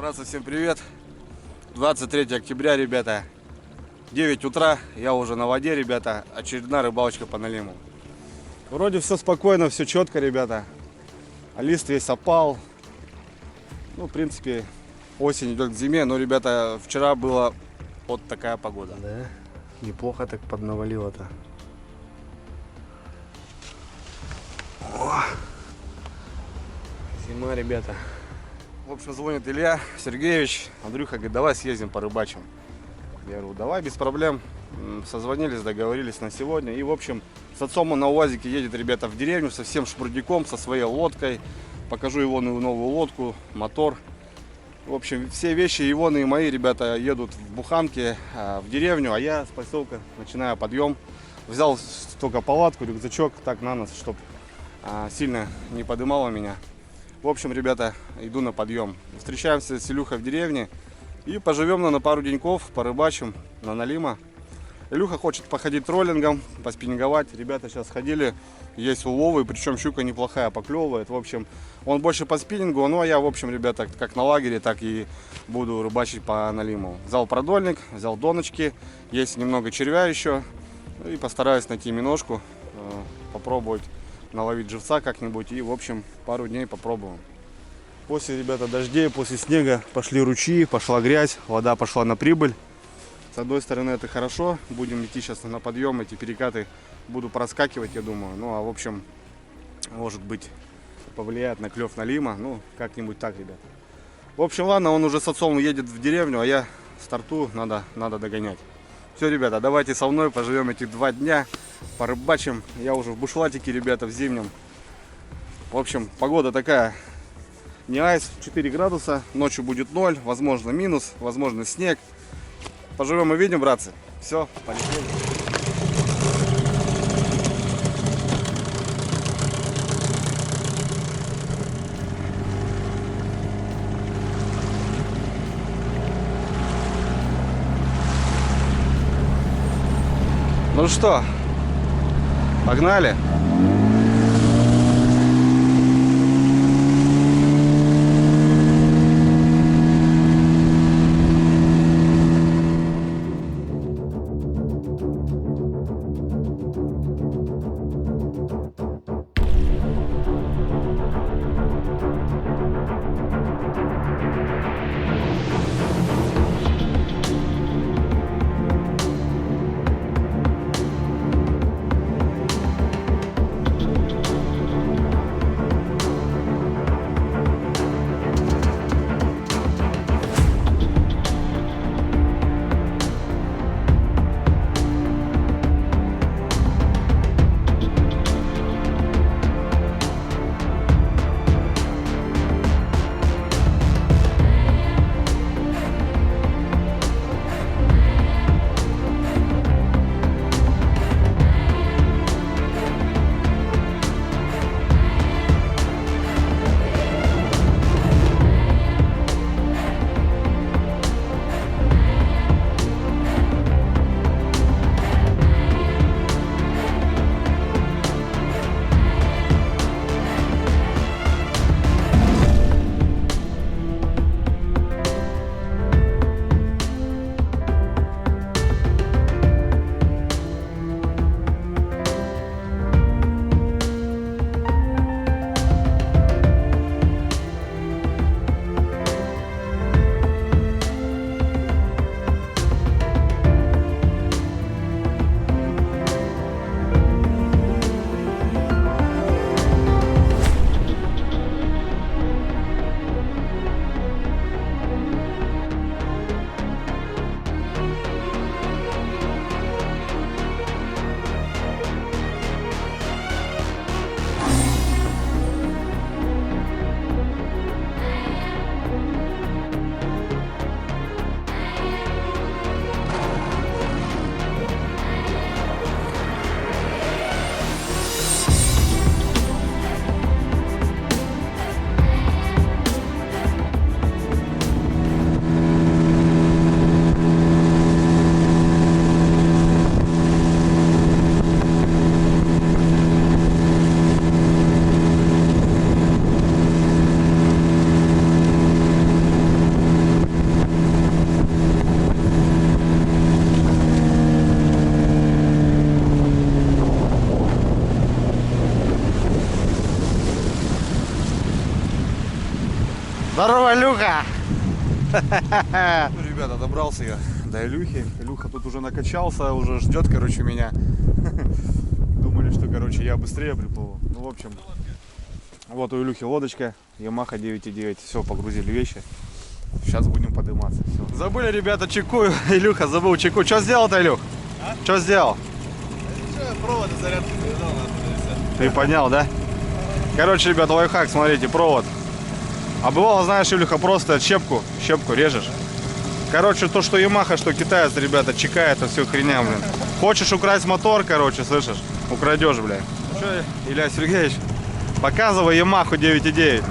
Братцы, всем привет! 23 октября, ребята, 9 утра, я уже на воде, ребята, очередная рыбалочка по налиму. Вроде все спокойно, все четко, ребята, а лист весь опал. Ну, в принципе, осень идет к зиме, но, ребята, вчера была вот такая погода. Да, неплохо так поднавалило-то. Зима, ребята. В общем, звонит Илья Сергеевич, Андрюха говорит, давай съездим порыбачим. Я говорю, давай, без проблем. Созвонились, договорились на сегодня. И, в общем, с отцом он на УАЗике едет, ребята, в деревню со всем шпрудиком, со своей лодкой. Покажу его новую лодку, мотор. В общем, все вещи его и мои, ребята, едут в буханке в деревню, а я с поселка начинаю подъем. Взял только палатку, рюкзачок, так на нос, чтобы сильно не подымало меня. В общем, ребята, иду на подъем. Встречаемся с Илюхой в деревне и поживем на пару деньков, порыбачим на налима. Илюха хочет походить троллингом, поспиннинговать. Ребята сейчас ходили, есть уловы, причем щука неплохая, поклевывает. В общем, он больше по спиннингу, ну а я, в общем, ребята, как на лагере, так и буду рыбачить по налиму. Взял продольник, взял доночки, есть немного червя еще. И постараюсь найти миножку, попробовать наловить живца как-нибудь и, в общем, пару дней попробуем. После, ребята, дождей, после снега пошли ручьи, пошла грязь, вода пошла на прибыль. С одной стороны это хорошо, будем идти сейчас на подъем, эти перекаты буду проскакивать, я думаю. Ну, а в общем, может быть, повлияет на клев налима, ну, как-нибудь так, ребята. В общем, ладно, он уже с отцом едет в деревню, а я стартую, надо догонять. Все, ребята, давайте со мной поживем эти 2 дня, порыбачим. Я уже в бушлатике, ребята, в зимнем. В общем, погода такая, не айс, 4 градуса, ночью будет 0, возможно минус, возможно снег. Поживем и видим, братцы. Все, полетели. Ну что, погнали? Илюха! Ну, ребята, добрался я до Илюхи. Илюха тут уже накачался, уже ждет, короче, меня. Думали, что, короче, я быстрее приплыву. Ну, в общем, вот у Илюхи лодочка, Yamaha 9.9. Все, погрузили вещи. Сейчас будем подниматься. Все. Забыли, ребята, чеку. Илюха забыл чеку. Что сделал-то, Илюх? А? Что сделал? Провод и зарядку привязал, Ты понял, да? Короче, ребят, лайфхак, смотрите, провод. А бывало, знаешь, Илюха, просто щепку режешь. Короче, то, что Yamaha, что китаец, ребята, чека, это все хреня, блин. Хочешь украсть мотор, короче, слышишь? Украдешь, блядь. Ну что, Илья Сергеевич, показывай Yamaha 9.9.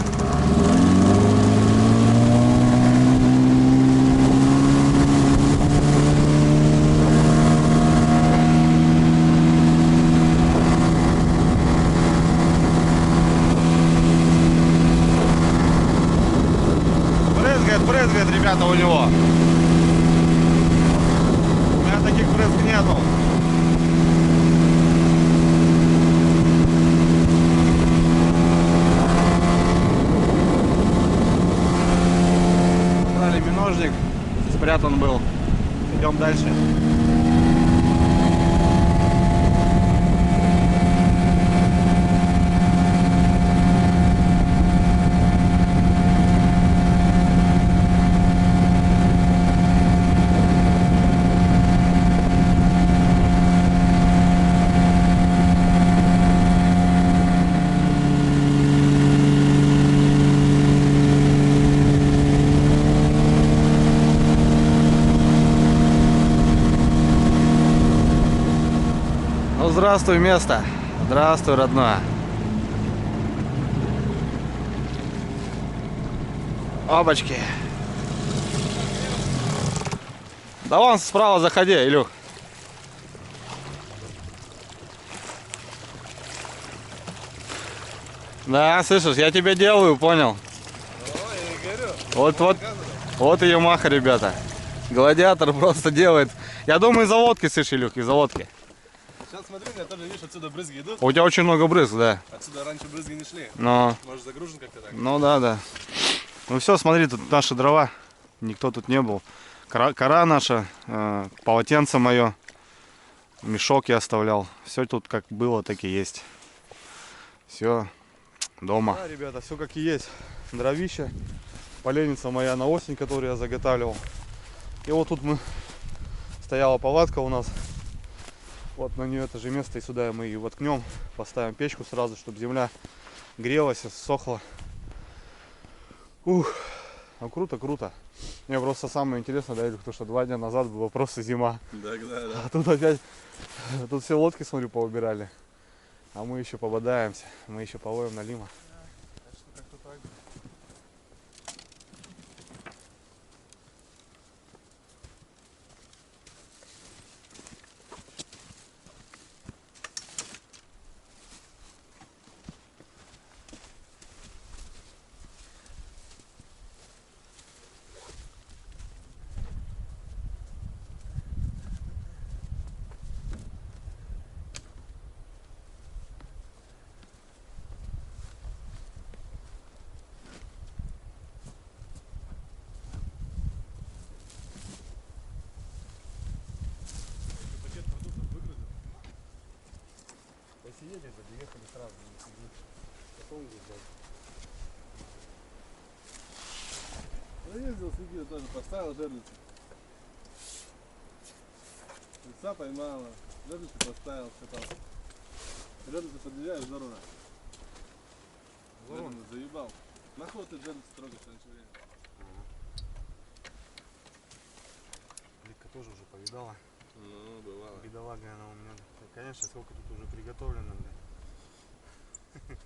Брызгает, ребята, у него. У меня таких брызг нету. Брали миножник, спрятан был. Идем дальше. Ну, здравствуй, место. Здравствуй, родное. Опачки. Да вон справа заходи, Илюх. Да, слышишь, я тебе делаю, понял? Вот и Yamaha, ребята. Гладиатор просто делает. Я думаю, из-за водки, слышишь, Илюх, из-за водки. Сейчас смотри, у меня тоже, видишь, отсюда брызги идут. У тебя очень много брызг, да. Отсюда раньше брызги не шли. Но... Может, загружен как-то так? Ну да. Ну все, смотри, тут наши дрова. Никто тут не был. Кора наша, полотенце мое, мешок я оставлял. Все тут как было, так и есть. Все дома. Да, ребята, все как и есть. Дровища, поленница моя на осень, которую я заготавливал. И вот тут стояла палатка у нас. Вот на нее это же место, и сюда мы ее воткнем. Поставим печку сразу, чтобы земля грелась, сохла. Ух, ну круто. Мне просто самое интересное, да, то, что 2 дня назад была просто зима. Да. А тут опять, тут все лодки, смотрю, поубирали. А мы еще пободаемся, мы еще половим налима. Едем, доехали сразу. Потом Ездил, следил, тоже поставил жерлицу. Лиса поймала, жерлицу поставил, катал. Жерлицу подъезжаешь, здорово. Здорово, заебал. Нахуй ты жерлицу трогаешь раньше времени. Лика тоже уже повидала. Ну, бывало. Бедолага она у меня. Конечно, сколько тут уже приготовлено, блядь.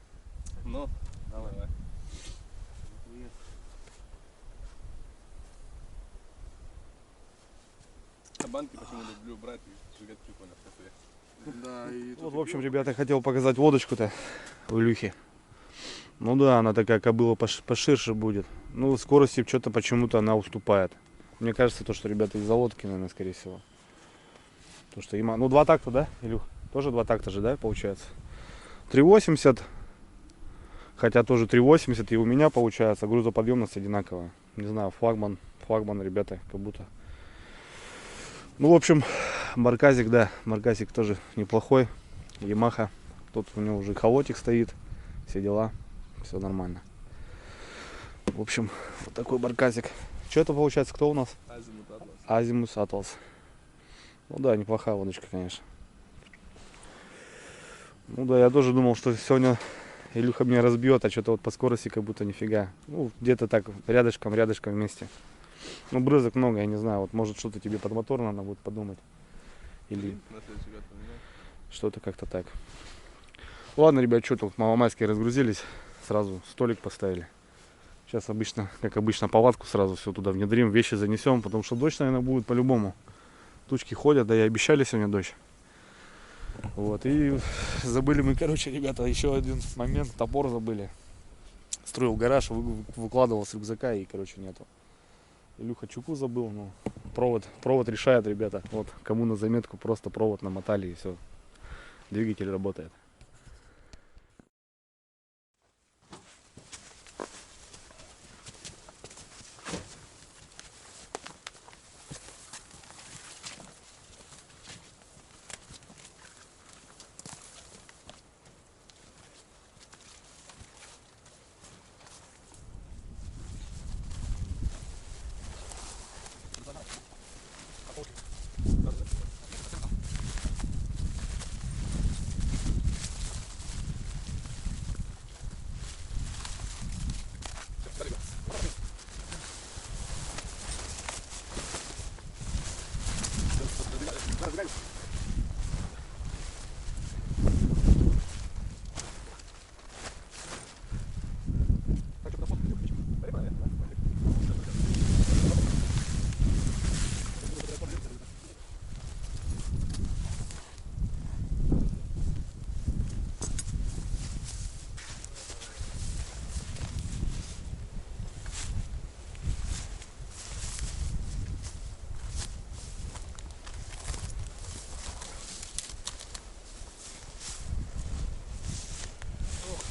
Ну, давай. Привет. А банки почему люблю брать и сжигать прикольно в кафе. Да, и вот, в общем, ребята, хотел показать водочку-то у Илюхи. Ну да, она такая кобыла поширше будет. Ну, в скорости что-то почему-то она уступает. Мне кажется, то, что, ребята, из-за лодки, наверное, скорее всего. То, что има... Ну, 2 такта, да, Илюх? Тоже 2 такта же, да, получается? 3.80. Хотя тоже 3.80 и у меня получается. Грузоподъемность одинаковая. не знаю, флагман, ребята, как будто. Ну, в общем, барказик, да, барказик тоже неплохой. Ямаха, тут у него уже холотик стоит, все дела, все нормально. В общем, вот такой барказик. Что это получается, кто у нас? Азимут Атлас. Азимус Атлас. Ну да, неплохая лодочка, конечно. Ну да, я тоже думал, что сегодня Илюха меня разбьет, а что-то вот по скорости как будто нифига. Ну, где-то так, рядышком вместе. Ну, брызок много, я не знаю, вот может что-то тебе под мотор надо будет подумать. Или На следующий год поменяем. что-то как-то так. Ладно, ребят, что тут, маломайские разгрузились, сразу столик поставили. Сейчас обычно, как обычно, палатку сразу все туда внедрим, вещи занесем, потому что дождь, наверное, будет по-любому. Тучки ходят, да и обещали сегодня дождь. Вот, и забыли мы, короче, ребята, еще один момент, топор забыли. Строил гараж, выкладывал с рюкзака и, короче, нету. Илюха чуку забыл, ну, провод решает, ребята. Вот, кому на заметку, просто провод намотали и все. Двигатель работает.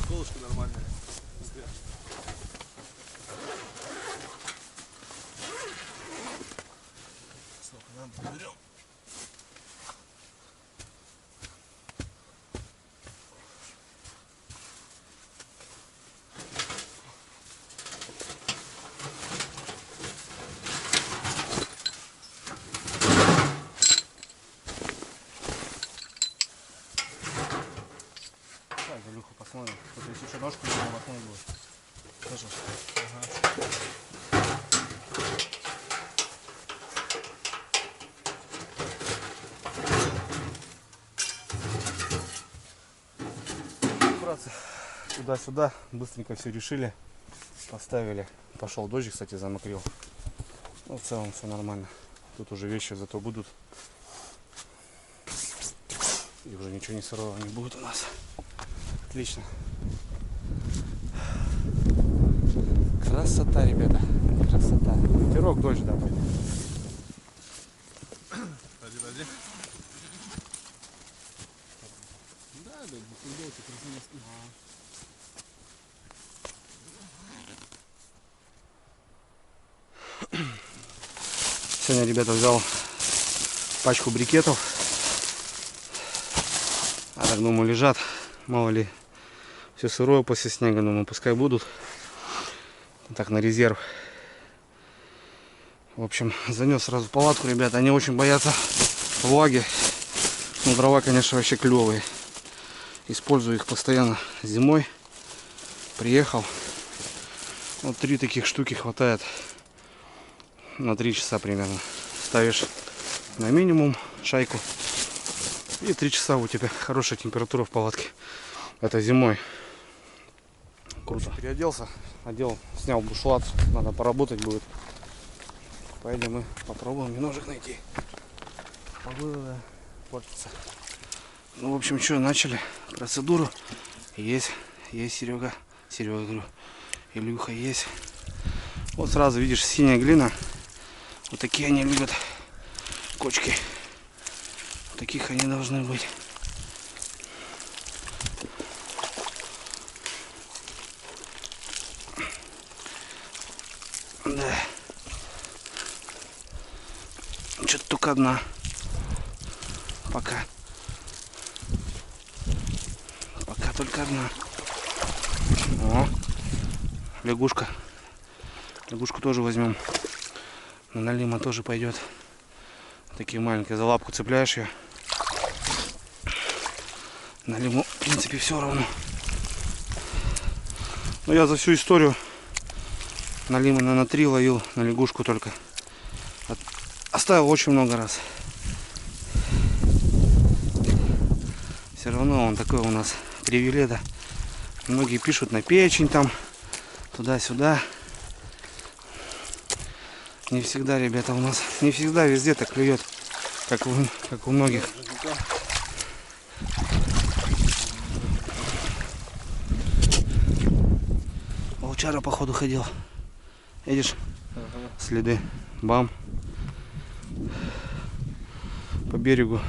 Колышко нормальное. Сколько надо, берем. Так, Илюха, посмотрим. Тут если еще ножку не намотнуть будет. Слышишь? Братцы, туда-сюда быстренько все решили, поставили. Пошел дождь, кстати, замокрил. Ну, в целом все нормально. Тут уже вещи зато будут. И уже ничего не сырого не будет у нас. Отлично. Красота, ребята. Красота. Ветерок, дождь, да, пойдет. Подожди. Да, футболки, красноноски. Сегодня, ребята, взял пачку брикетов. А так, думаю, лежат. Мало ли, все сырое после снега, думаю, пускай будут. Так, на резерв. В общем, занес сразу палатку, ребята. Они очень боятся влаги. Ну, дрова, конечно, вообще клевые. Использую их постоянно зимой. Приехал. Вот 3 таких штуки хватает. На 3 часа примерно. Ставишь на минимум шайку. И 3 часа у тебя хорошая температура в палатке. Это зимой. Круто. Переоделся, снял бушлат. Надо поработать будет. Поедем и попробуем ножик найти. Погода портится. Ну, в общем, что, начали процедуру. Есть Серега. Серега, говорю, Илюха есть. Вот сразу видишь, синяя глина. Вот такие они любят кочки. Таких они должны быть. Да. Что-то только одна. Пока. Пока только одна. О, лягушка. Лягушку тоже возьмем. На налима тоже пойдет. Такие маленькие. За лапку цепляешь ее. Налиму, в принципе, все равно. Но я за всю историю налима на 3 ловил, на лягушку только. Оставил очень много раз. Все равно он такой у нас привиледа. Многие пишут на печень там, туда-сюда. Не всегда, ребята, у нас, не всегда везде так клюет, как у многих. Волчара, походу, ходил. Видишь? Следы. Бам. По берегу.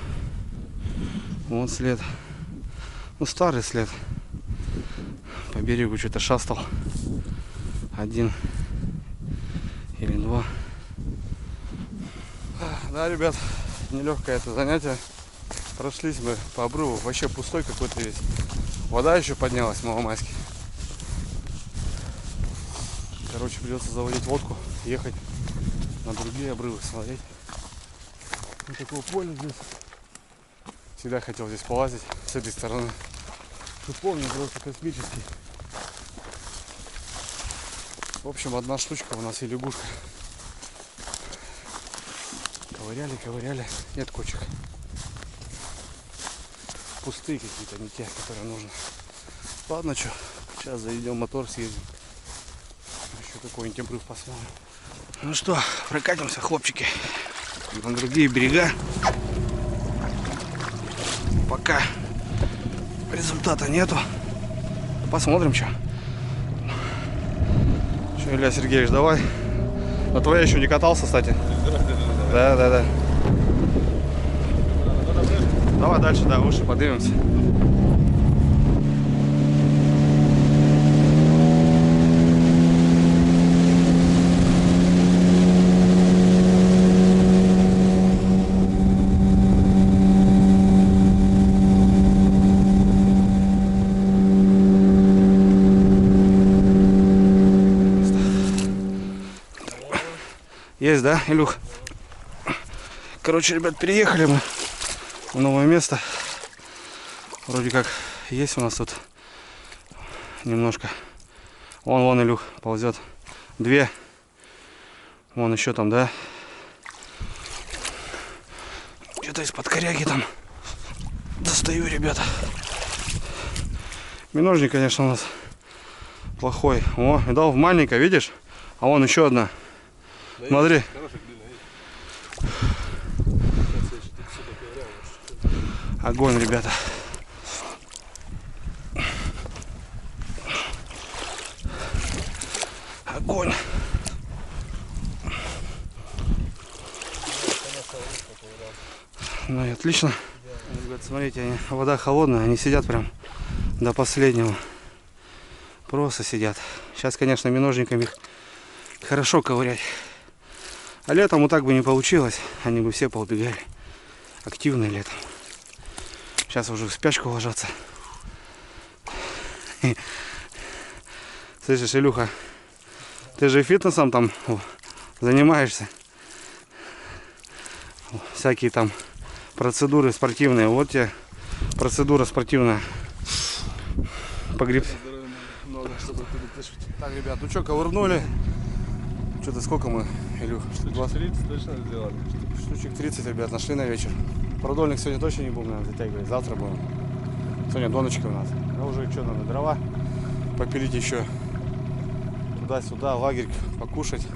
Вот след. Ну, старый след. По берегу что-то шастал. 1 или 2. Да, ребят, нелегкое это занятие. Прошлись мы по обрыву. Вообще пустой какой-то весь. Вода еще поднялась маломайски. Короче, придется заводить лодку, ехать на другие обрывы, смотреть. Вот такое поле здесь. Всегда хотел здесь полазить с этой стороны. Тут помню, просто космический. В общем, одна штучка у нас и лягушка. Ковыряли. Нет кочек. Пустые какие-то, не те, которые нужны. Ладно, что, сейчас заведем мотор, съездим. Еще какой-нибудь обрыв посмотрим. Ну что, прокатимся, хлопчики, на другие берега. Пока результата нету. Посмотрим, что. Что, Илья Сергеевич, давай. На твоя еще не катался, кстати. Да. Давай дальше, да, выше поднимемся. Есть, да, Илюх? Короче, ребят, переехали мы в новое место. Вроде как есть у нас тут немножко. Вон, Илюх, ползет. 2. Вон еще там, да? Что-то из-под коряги там достаю, ребята. Миножник, конечно, у нас плохой. О, видал, в маленькой, видишь? А вон еще одна. Да, смотри. Огонь, ребята. Огонь. Ну и отлично. Ребят, смотрите, вода холодная, они сидят прям до последнего. Просто сидят. Сейчас, конечно, миножниками их хорошо ковырять. А летом вот так бы не получилось. Они бы все поубегали. Активные летом. Сейчас уже в спячку ложатся. Слышишь, Илюха, ты же фитнесом там занимаешься. Всякие там процедуры спортивные. Вот тебе процедура спортивная. Погреб. Так, ребят, ну что, ковырнули. Что-то сколько мы, Илюх? Штучек 30 точно сделали. Штучек 30, ребят, нашли на вечер. Продольник сегодня точно не будем, наверное, затягивать. Завтра будем. Сегодня доночка у нас. А уже что, надо дрова попилить еще. Туда-сюда, лагерь покушать.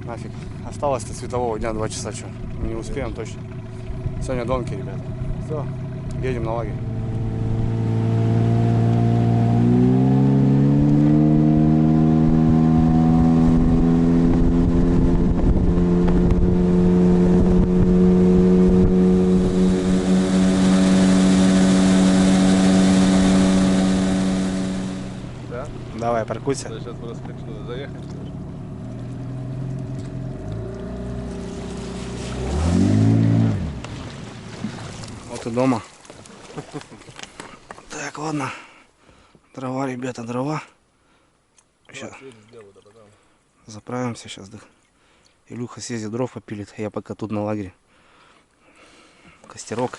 Нафиг. Осталось-то светового дня 2 часа, что. Не успеем точно. Сегодня донки, ребят. Все, едем на лагерь. Давай, паркуйся. Сейчас просто хочу туда заехать. Вот и дома. Так, ладно. Дрова, ребята, дрова. Сейчас заправимся сейчас. Да. Илюха съездит дров попилит. Я пока тут на лагере. Костерок.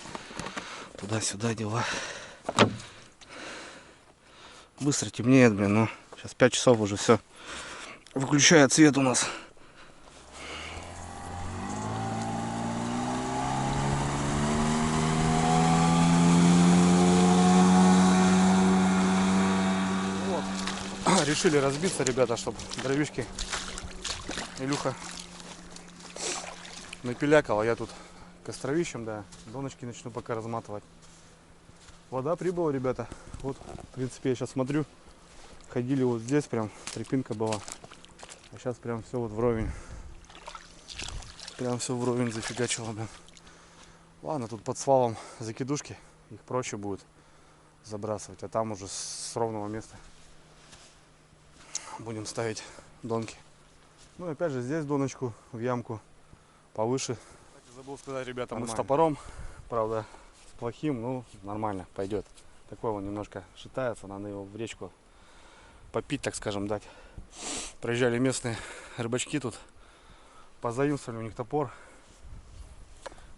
Туда-сюда дела. Быстро темнеет, блин, но сейчас 5 часов уже все. Выключает свет у нас. Вот. Решили разбиться, ребята, чтобы дровишки Илюха напилякал, а я тут костровищем, да, доночки начну пока разматывать. Вода прибыла, ребята. Вот, в принципе, я сейчас смотрю, ходили вот здесь, прям тропинка была. А сейчас прям все вот вровень. Прям все вровень зафигачило, блин. Ладно, тут под свалом закидушки, их проще будет забрасывать, а там уже с ровного места будем ставить донки. Ну и опять же здесь доночку в ямку повыше. Кстати, забыл сказать, ребята, нормально. Мы с топором, правда, с плохим, ну нормально, пойдет. Такой он немножко шатается, надо его в речку попить, так скажем, дать. Проезжали местные рыбачки тут, позаимствовали у них топор.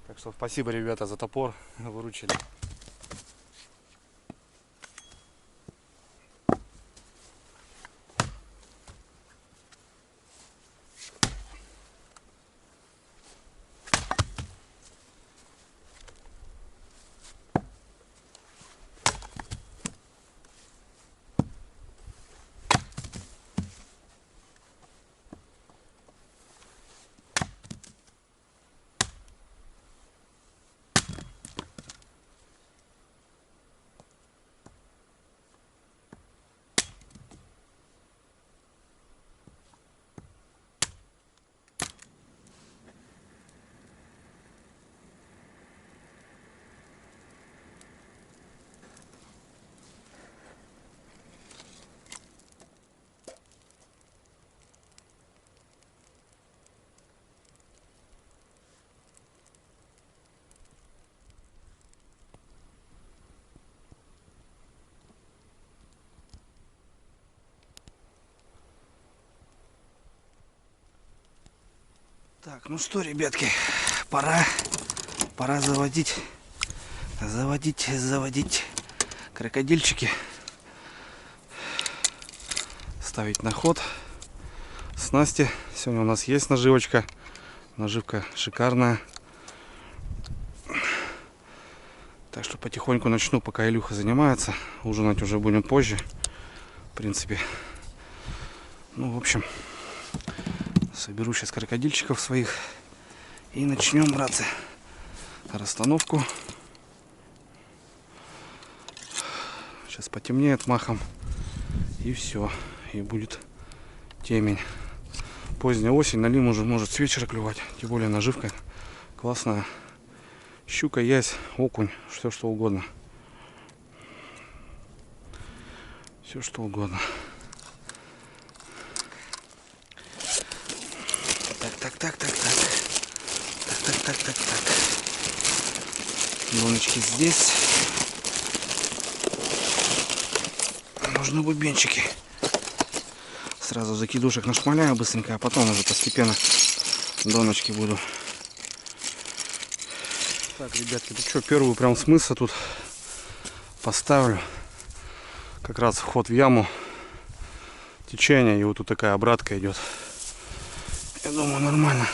Так что спасибо, ребята, за топор, выручили. Так, ну что, ребятки, пора заводить крокодильчики, ставить на ход снасти. Сегодня у нас есть наживочка, наживка шикарная. Так что потихоньку начну, пока Илюха занимается. Ужинать уже будем позже, в принципе. Ну, в общем, соберу сейчас крокодильчиков своих и начнем, братцы, расстановку. Сейчас потемнеет махом и все, и будет темень. Поздняя осень, налим уже может с вечера клевать, тем более наживка классная. Щука, ясь, окунь, все что угодно. Все что угодно. Так. Доночки здесь. Нужны бубенчики. Сразу закидушек нашмаляю быстренько, а потом уже постепенно доночки буду. Так, ребятки, ну что, первую прям с мыса тут поставлю. Как раз вход в яму. Течение, и вот тут такая обратка идет. Я думаю, нормально.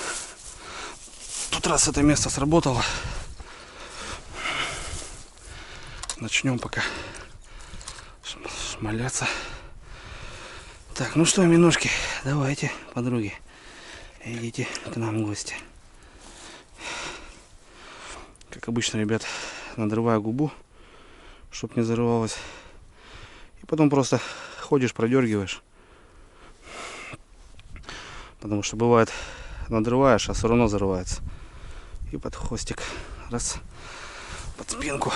Тут раз это место сработало. Начнем пока шмаляться. Так, ну что, минушки, давайте, подруги, идите к нам в гости. Как обычно, ребят, надрываю губу, чтоб не зарывалось. И потом просто ходишь, продергиваешь. Потому что бывает, надрываешь, а все равно зарывается. И под хвостик. Раз. Под спинку.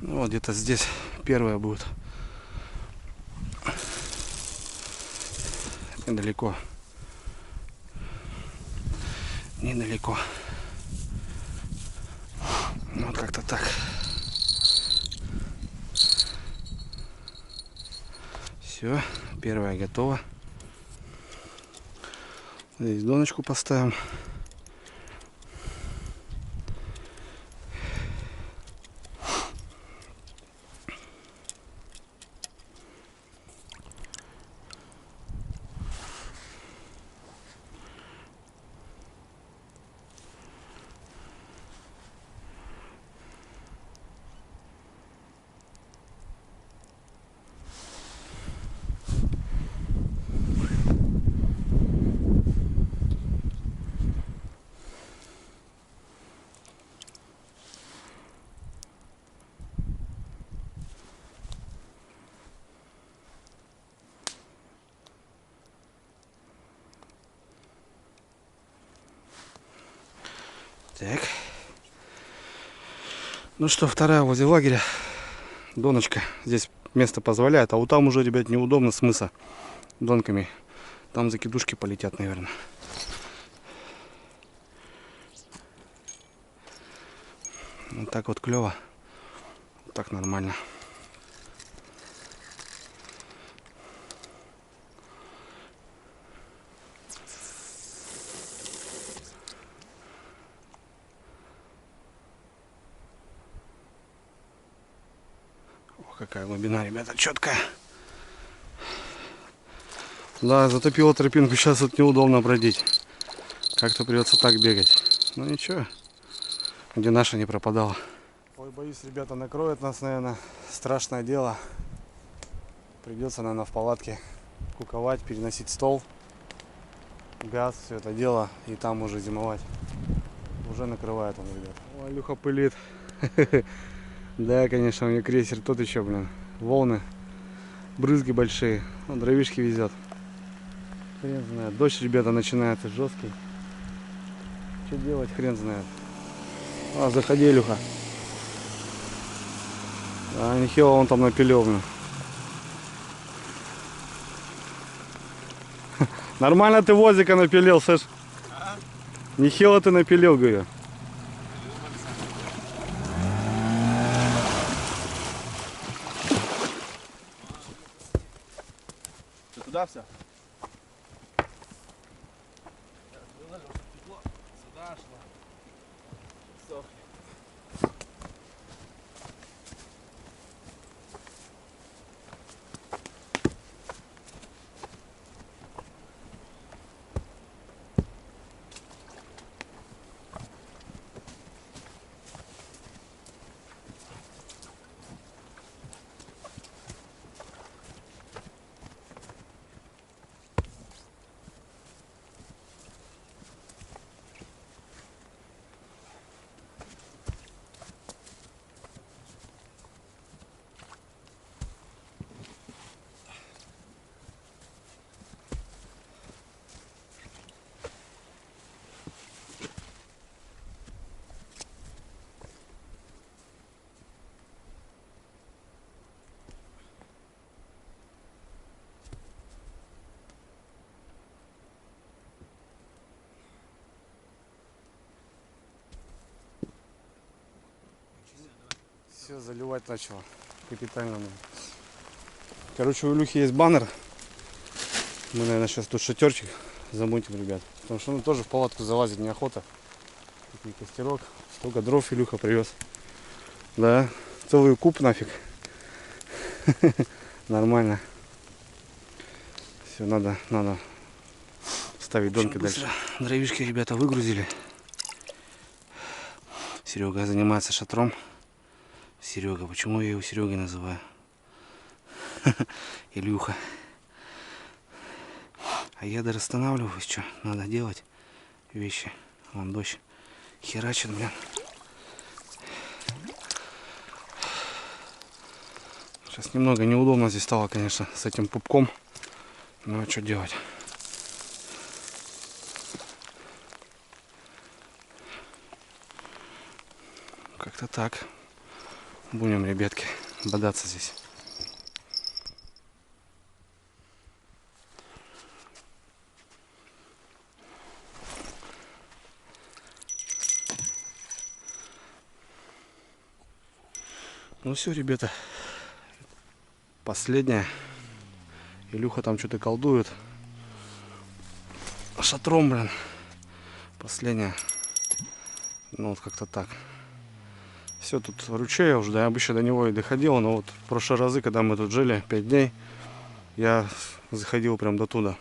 Ну, вот где-то здесь первая будет. Недалеко. недалеко. Ну, вот как-то так. Все, первая готова. Здесь доночку поставим. Так. Ну что, вторая возле лагеря. Доночка. Здесь место позволяет. А вот там уже, ребят, неудобно с мыса донками. Там закидушки полетят, наверное. Вот так вот клево. Вот так нормально. Ох, какая глубина, ребята, четкая. Да, затопило тропинку, сейчас вот неудобно бродить. Как-то придется так бегать. Ну ничего, где наша не пропадала. Ой, боюсь, ребята, накроют нас, наверное. Страшное дело. Придется, наверное, в палатке куковать, переносить стол, газ, все это дело, и там уже зимовать. Уже накрывает он, ребят. Ой, Илюха пылит. Да, конечно, у меня крейсер тот еще, блин. Волны, брызги большие. Он дровишки везет. Хрен знает. Дождь, ребята, начинается жесткий. Что делать, хрен знает. А, заходи, Илюха. А, нехило он там напилил, блин. Нормально ты возика напилил, Саш? Нехило ты напилил, говорю. Ты туда все? Сюда шла. Сохли. Все, заливать начало. Капитально. Короче, у Илюхи есть баннер. Мы, наверное, сейчас тут шатерчик замутим, ребят. Потому что тоже в палатку залазить неохота. Такой костерок. Столько дров Илюха привез. Да, целый куб нафиг. Нормально. Все, надо ставить донки дальше. Дровишки, ребята, выгрузили. Серега занимается шатром. Серега, почему я его Серегой называю? Илюха. А я дорасстанавливаюсь, что надо делать вещи. Вон дождь херачит, блин. Сейчас немного неудобно здесь стало, конечно, с этим пупком. Ну а что делать? Как-то так. Будем, ребятки, бодаться здесь. Ну все, ребята. Последняя. Илюха там что-то колдует. Шатром, блин. Последняя. Ну вот как-то так. Все, тут ручей, я уже обычно до него и доходил, но вот в прошлые разы, когда мы тут жили 5 дней, я заходил прям до туда.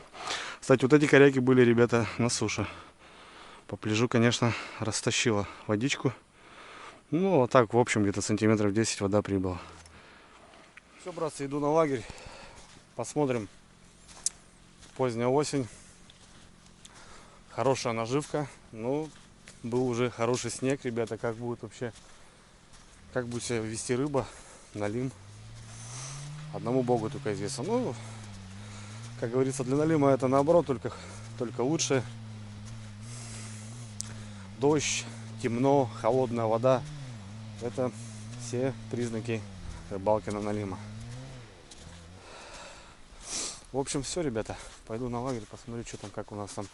Кстати, вот эти коряки были, ребята, на суше. По пляжу, конечно, растащила водичку. Ну, вот так, в общем, где-то сантиметров 10 вода прибыла. Все, братцы, иду на лагерь. Посмотрим. Поздняя осень. Хорошая наживка. Ну, был уже хороший снег, ребята. Как будет вообще, как будет себя вести рыба, налим. Одному богу только известно. Ну, как говорится, для налима это наоборот только лучше. Дождь, темно, холодная вода. Это все признаки рыбалки на налима. В общем, все, ребята. Пойду на лагерь, посмотрю, что там, как у нас там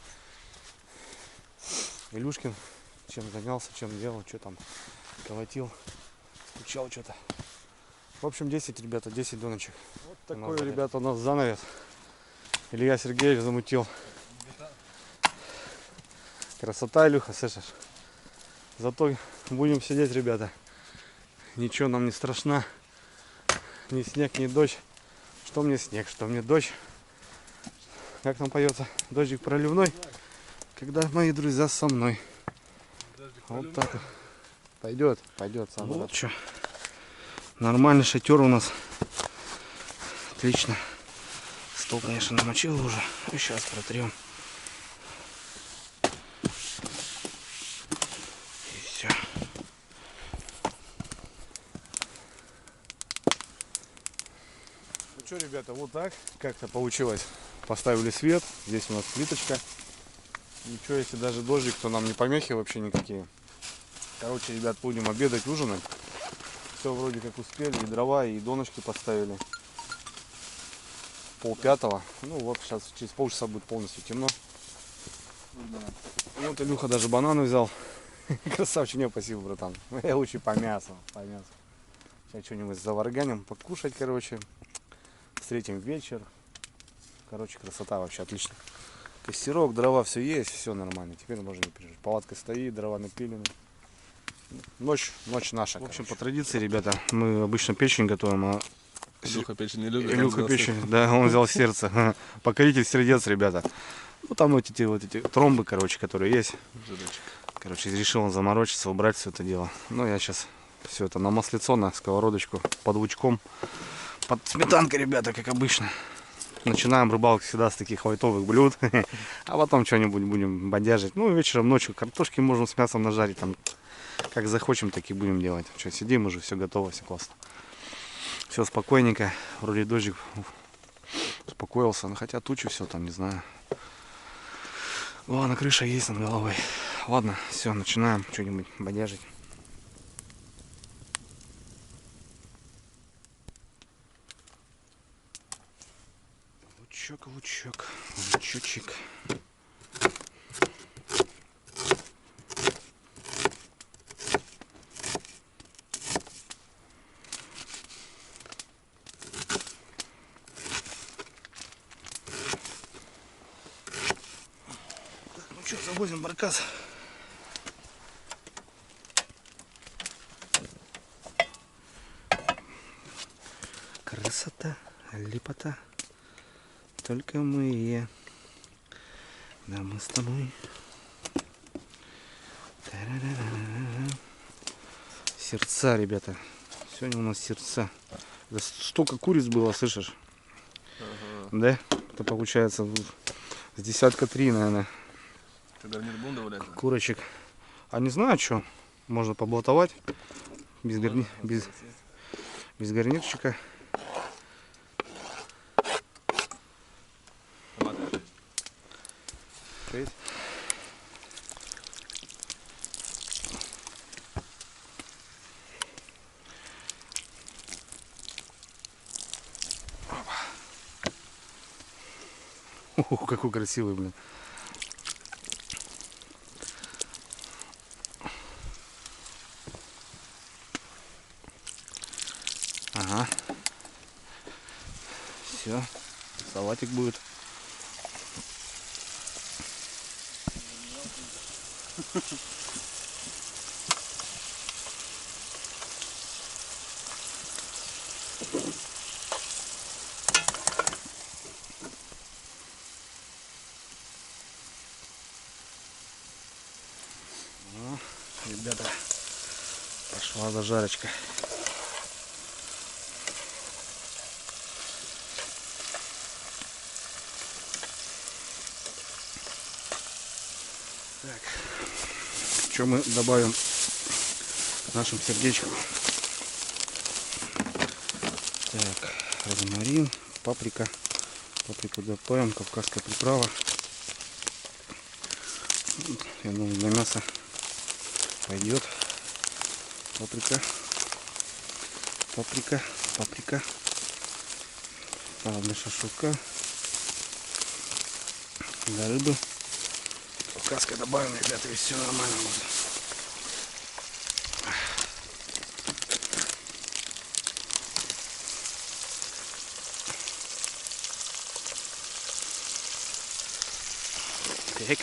Илюшкин, чем занялся, чем делал, что там колотил, стучал что-то. В общем, 10, ребята, 10 доночек. Вот такой, ребята, у нас занавес. Илья Сергеевич замутил. Красота, Илюха, слышишь? Зато будем сидеть, ребята. Ничего нам не страшно. Ни снег, ни дождь. Что мне снег, что мне дождь. Как там поется? Дождик проливной. Когда мои друзья со мной. Вот так вот. Пойдет, пойдет. Вот что. Нормальный шатер у нас. Отлично. Стол, конечно, намочил уже. И сейчас протрем. И все. Ну что, ребята, вот так как-то получилось. Поставили свет. Здесь у нас плиточка. Ничего, если даже дождик, то нам не помехи вообще никакие. Короче, ребят, будем обедать, ужинать. Все вроде как успели. И дрова, и донышки поставили. 4:30. Ну вот, сейчас через полчаса будет полностью темно. Вот Илюха даже бананы взял. Красавчик, мне спасибо, братан. Я лучше по мясу. Сейчас что-нибудь заварганим, покушать, короче. Встретим вечер. Короче, красота вообще, отлично. Костерок, дрова, все есть, все нормально. Теперь можно не переживать. Палатка стоит, дрова напилены. Ночь наша. В общем, по традиции, ребята, мы обычно печень готовим, а Илюха печень не любит. Илюха печень, да, он взял сердце. Покоритель сердец, ребята. Ну там вот эти тромбы, короче, которые есть. Короче, решил он заморочиться, убрать все это дело. Ну, я сейчас все это на маслицо, на сковородочку, под лучком, под сметанкой, ребята, как обычно. Начинаем рыбалку всегда с таких лайтовых блюд, а потом что-нибудь будем бодяжить. Ну, вечером, ночью картошки можем с мясом нажарить, там, как захочем, так и будем делать. Что, сидим уже, все готово, все классно. Все спокойненько, вроде дождик успокоился, но хотя тучи все там, не знаю. Ладно, крыша есть над головой. Ладно, все, начинаем что-нибудь бодяжить. Лучок, лучочек. Так, ну что, завозим баркас. Красота, липота. Только мы, да, мы с тобой. Сердца, ребята. Сегодня у нас сердца. Да столько куриц было, слышишь? Ага. Да? Это получается с десятка 3, наверное. Ты гарнир будем добавлять? Курочек. А не знаю, что. Можно поблатовать. Без гарнирчика. Что есть? Ох, какой красивый, блин. салатик будет. Ну, ребята, пошла зажарочка. Так, что мы добавим к нашим сердечкам? Так, розмарин, паприка. Паприку добавим, кавказская приправа. Я думаю, для мяса пойдет. Паприка. Паприка. Паприка. Для шашлыка. Для рыбы. Кавказская добавим, ребята, и все нормально будет. Так.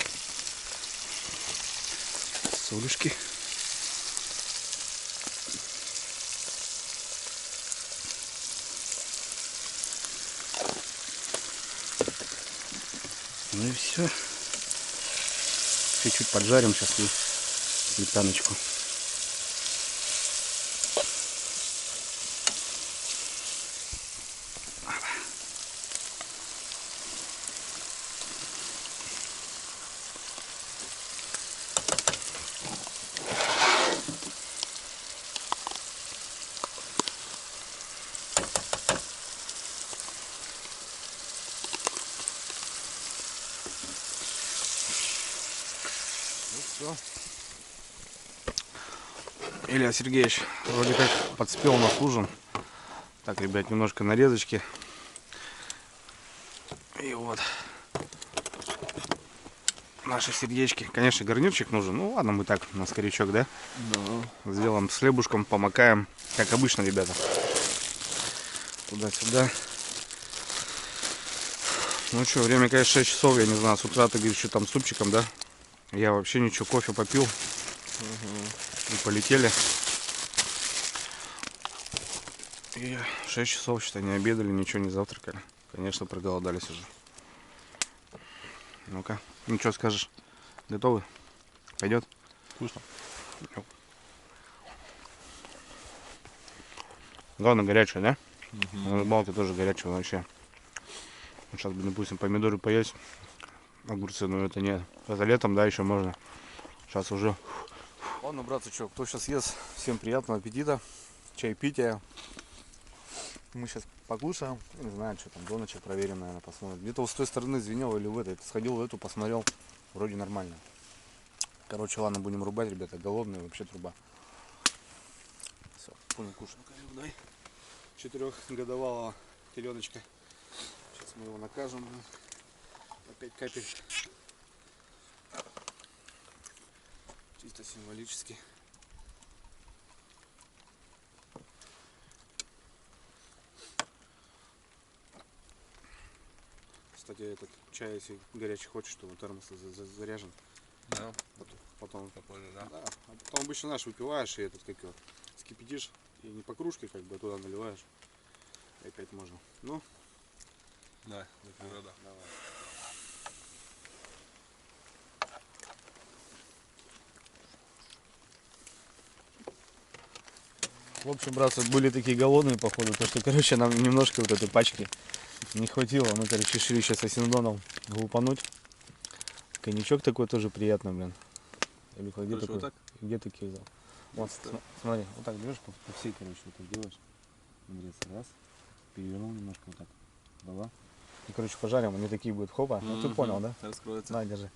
Солюшки. Ну и все. Чуть-чуть поджарим сейчас и сметаночку. Все. Илья Сергеевич вроде как подспел на ужин. Так, ребят, немножко нарезочки. И вот наши сердечки. Конечно, гарнирчик нужен. Ну ладно, мы так на скорячок, да? Да. Сделаем с хлебушком, помакаем. Как обычно, ребята. Туда-сюда. Ну что, время, конечно, 6 часов. Я не знаю, с утра ты говоришь, что там супчиком, да? Я вообще ничего, кофе попил. И полетели. И 6 часов, считай, не обедали, ничего не завтракали. Конечно, проголодались уже. Ну-ка, ну что скажешь? Готовы? Пойдет? Вкусно. Главное, горячая, да? На рыбалке тоже горячая вообще. Сейчас бы, допустим, помидоры поесть. Огурцы, но это нет. Это летом, да, еще можно. Сейчас уже. Ладно, братцы, что, кто сейчас ест, всем приятного аппетита. Чаепития. Мы сейчас покушаем. Не знаю, что там, до ночи проверим, наверное, посмотрим. Где-то вот с той стороны звенел или в этой. Сходил в эту, посмотрел. Вроде нормально. Короче, ладно, будем рубать, ребята. Голодные, вообще труба. Все, будем кушать. 4-годовалого теленочка. Сейчас мы его накажем. 5 капель. Чисто символически. Кстати, этот чай, если горячий хочешь, то термос заряжен. Да. Потом, Попозже, да. да. А потом обычно наш выпиваешь и этот, как его, скипятишь. И не по кружке, как бы, туда наливаешь. И опять можно. Ну, Да, за природа. давай. В общем, братцы, были такие голодные, походу, то что, короче, нам немножко вот этой пачки не хватило. Мы, короче, решили сейчас с Асиндоном глупануть. Коньячок такой тоже приятный, блин. Илюха, где Короче, такой? вот так? Где такие взял? Вот, смотри, вот так берешь, по всей, короче, вот так делаешь. Смотри, раз, перевернул немножко вот так. Два. И, короче, пожарим, они такие будут, хопа. Ну, ты понял, да? Раскроется. На, держи.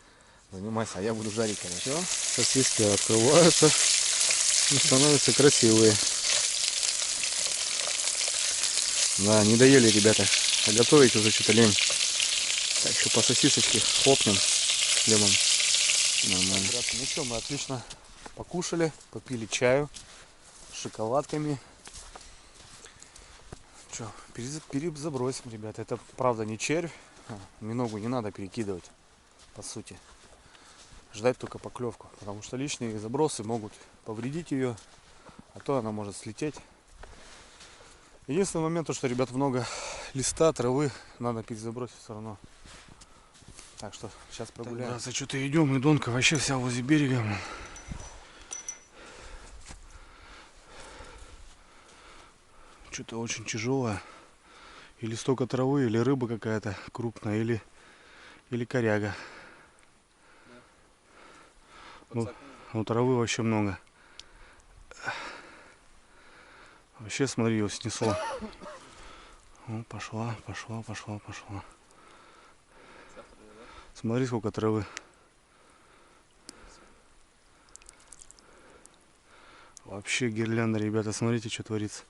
Занимайся, а я буду жарить, короче. Все, сосиски открываются и становятся красивые. Да, не доели, ребята. А готовить уже что-то лень. Так, еще по сосисочке хлопнем с хлебом. Нормально. Братцы, ну что, мы отлично покушали, попили чаю с шоколадками. Что, перезабросим, ребята. Это правда не червь. Миногу не надо перекидывать, по сути. Ждать только поклевку. Потому что лишние забросы могут повредить ее, а то она может слететь. Единственный момент, то, что, ребят, много листа, травы, надо перезабросить все равно. Так что сейчас прогуляем. Так, что-то идем, и Донка вообще вся возле берега. Что-то очень тяжелое. Или столько травы, или рыба какая-то крупная, или коряга. Ну, травы вообще много. Вообще, смотри, его снесло. О, пошла. Смотри, сколько травы. Вообще гирлянда, ребята, смотрите, что творится.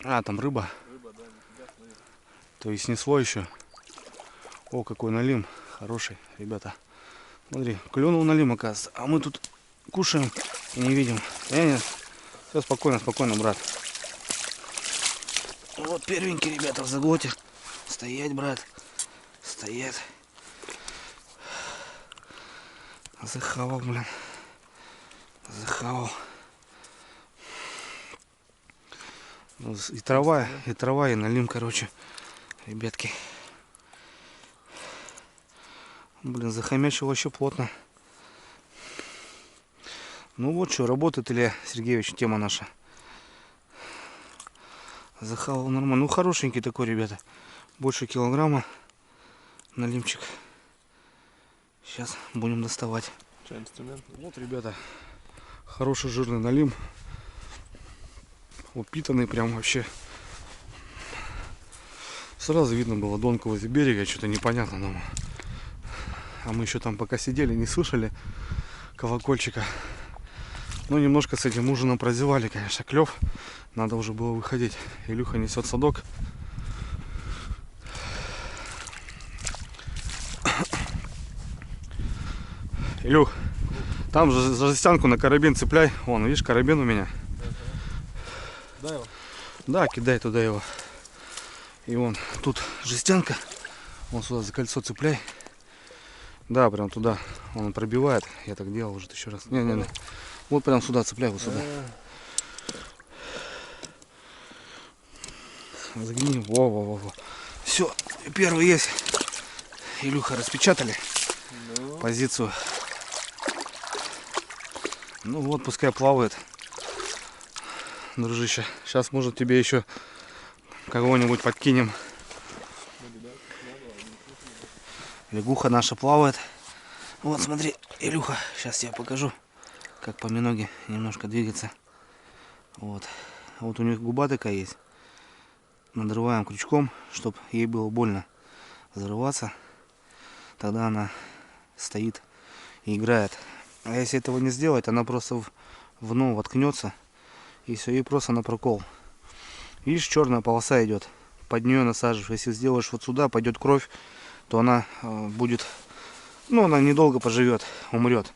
А, там рыба. Рыба, да, нифига, смотри. То есть снесло еще. О, какой налим. Хороший, ребята. Смотри, клюнул налим, оказывается. А мы тут кушаем и не видим. Все спокойно, брат. Вот первенький, ребята, в заглоте. Стоять, брат. Стоять. Захавал, блин. Захавал. И трава, и налим, короче, ребятки. Блин, захомячил вообще плотно. Ну вот что, работает, Илья Сергеевич, тема наша. Захавал нормально. Ну, хорошенький такой, ребята. Больше килограмма налимчик. Сейчас будем доставать. Что, инструмент? Вот, ребята, хороший жирный налим. Упитанный прям вообще. Сразу видно было Донку возле берега, что-то непонятно нам. А мы еще там пока сидели, не слышали колокольчика. Но немножко с этим ужином прозевали, конечно, клев. Надо уже было выходить. Илюха несет садок. Илюх, там же за жестянку на карабин цепляй. Вон, видишь, карабин у меня. Дай его. Да, кидай туда его. И вон, тут жестянка. Вон сюда за кольцо цепляй. Да, прям туда. Он пробивает. Я так делал уже еще раз. Не. Вот прям сюда цепляй, вот сюда. Загни. Во. Все, первый есть. Илюха, распечатали позицию. Ну вот, пускай плавает. Дружище, сейчас, может, тебе еще кого-нибудь подкинем. Лягуха наша плавает. Вот, смотри, Илюха, сейчас я покажу, как по миноге немножко двигаться. Вот у них губа такая есть. Надрываем крючком, чтобы ей было больно взрываться. Тогда она стоит и играет. А если этого не сделать, она просто в дно воткнется. И все, и просто на прокол. Видишь, черная полоса идет. Под нее насаживаешь. Если сделаешь вот сюда, пойдет кровь, то она будет, ну, она недолго поживет, умрет.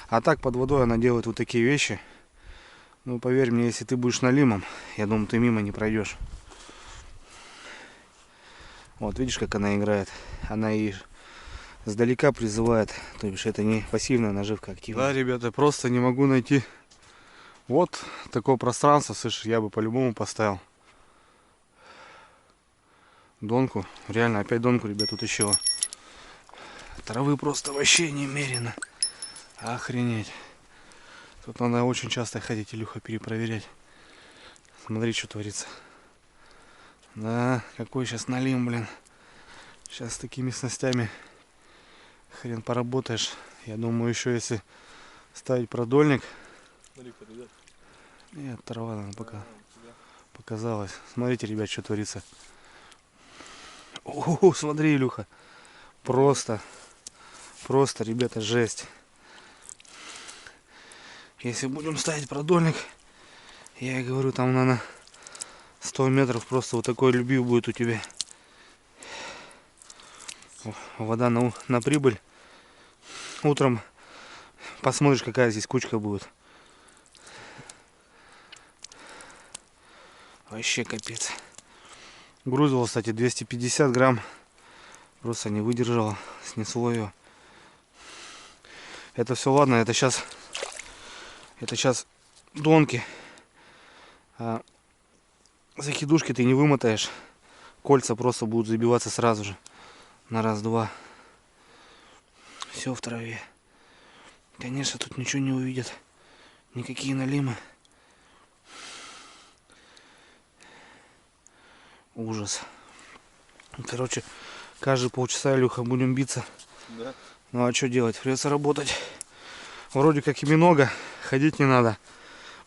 А так под водой она делает вот такие вещи. Ну, поверь мне, если ты будешь налимом, я думаю, ты мимо не пройдешь. Вот, видишь, как она играет. Она и сдалека призывает. То есть это не пассивная наживка, активная. Да, ребята, просто не могу найти. Вот такое пространство, слышишь, я бы по-любому поставил Донку. Реально, опять Донку, ребят, тут еще. Травы просто вообще немерено. Охренеть. Тут надо очень часто ходить, Илюха, перепроверять. Смотри, что творится. Да, какой сейчас налим, блин. Сейчас с такими снастями хрен поработаешь. Я думаю, еще если ставить продольник. Нет, трава, наверное, пока показалось. Смотрите, ребят, что творится. О, смотри, Илюха. Просто, ребята, жесть. Если будем ставить продольник, я и говорю, там, наверное, 100 метров просто вот такой любви будет у тебя. Вода на прибыль. Утром Посмотришь, какая здесь кучка будет. Вообще капец. Грузила, кстати, 250 грамм. Просто не выдержала, снесло ее. Это все ладно, это сейчас донки. А закидушки ты не вымотаешь. Кольца просто будут забиваться сразу же. На раз-два. Все в траве. Конечно, тут ничего не увидят. Никакие налимы. Ужас. Короче, каждые полчаса, Илюха, будем биться. Да. Ну а что делать? Придется работать. Вроде как и много. Ходить не надо.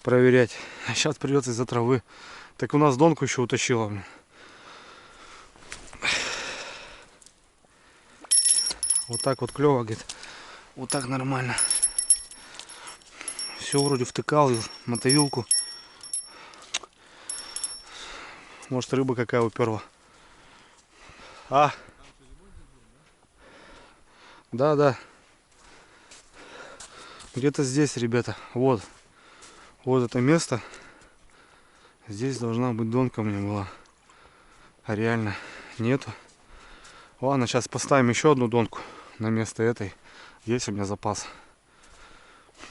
Проверять. А сейчас придется из-за травы. Так у нас донку еще утащила. Блин. Вот так вот клево, говорит. Вот так нормально. Все вроде втыкал, мотовилку. Может, рыба какая уперла. А? Да. Где-то здесь, ребята. Вот. Вот это место. Здесь должна быть донка у меня была. А реально нету. Ладно, сейчас поставим еще одну донку на место этой. Есть у меня запас.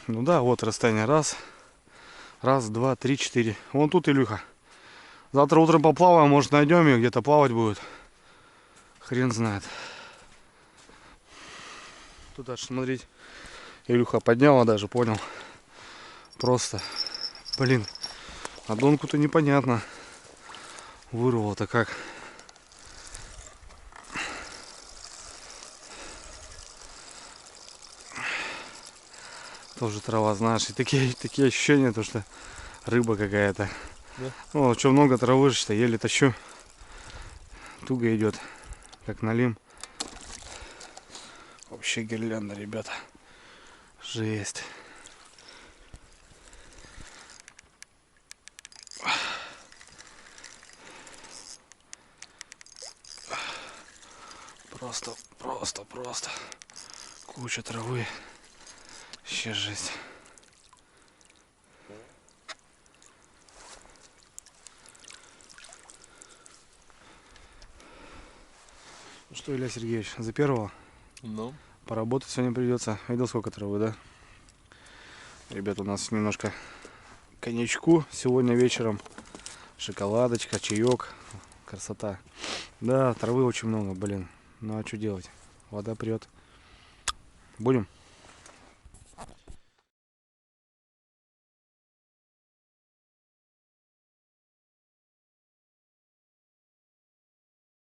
Ну да, вот расстояние. Раз, два, три, четыре. Вон тут Илюха. Завтра утром поплаваем, может найдем ее, где-то плавать будет. Хрен знает. Тут аж смотреть. Илюха подняла даже, понял. Просто. Блин. А донку-то непонятно. Вырвало-то как. Тоже трава, знаешь. И такие ощущения, то что рыба какая-то. Да. Ну, что много травы, что еле тащу. Туго идет, как налим. Вообще гирлянда, ребята. Жесть. Просто. Куча травы. Вообще жесть. Ну что, Илья Сергеевич, за первого? Ну. Поработать сегодня придется. Видел, сколько травы, да? Ребята, у нас немножко коньячку сегодня вечером. Шоколадочка, чаек. Красота. Да, травы очень много, блин. Ну а что делать? Вода прет. Будем?